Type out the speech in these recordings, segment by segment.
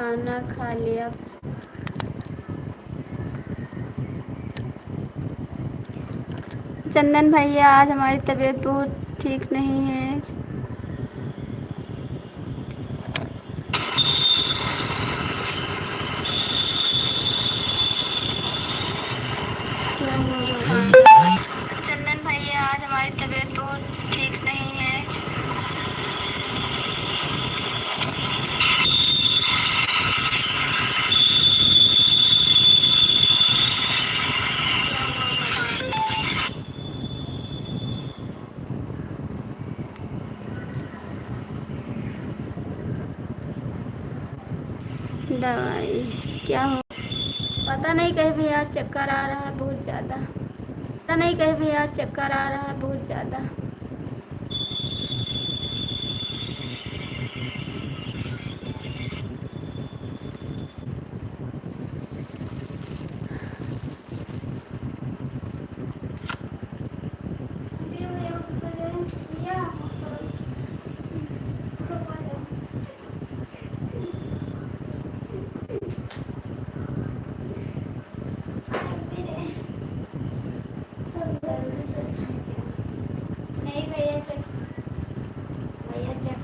खाना खा लिया। चंदन भैया, आज हमारी तबीयत बहुत ठीक नहीं है। क्या हुआ? चंदन भैया, आज हमारी तबीयत बहुत ठीक नहीं है। दवाई क्या हो? पता नहीं, कहीं भी आज चक्कर आ रहा है बहुत ज़्यादा। पता नहीं, कहीं भी आज चक्कर आ रहा है बहुत ज़्यादा। नहीं भैया, चल भैया चल।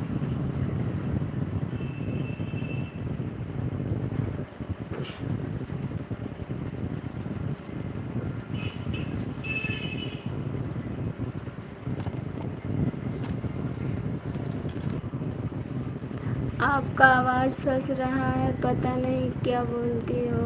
आपका आवाज़ फंस रहा है, पता नहीं क्या बोलती हो।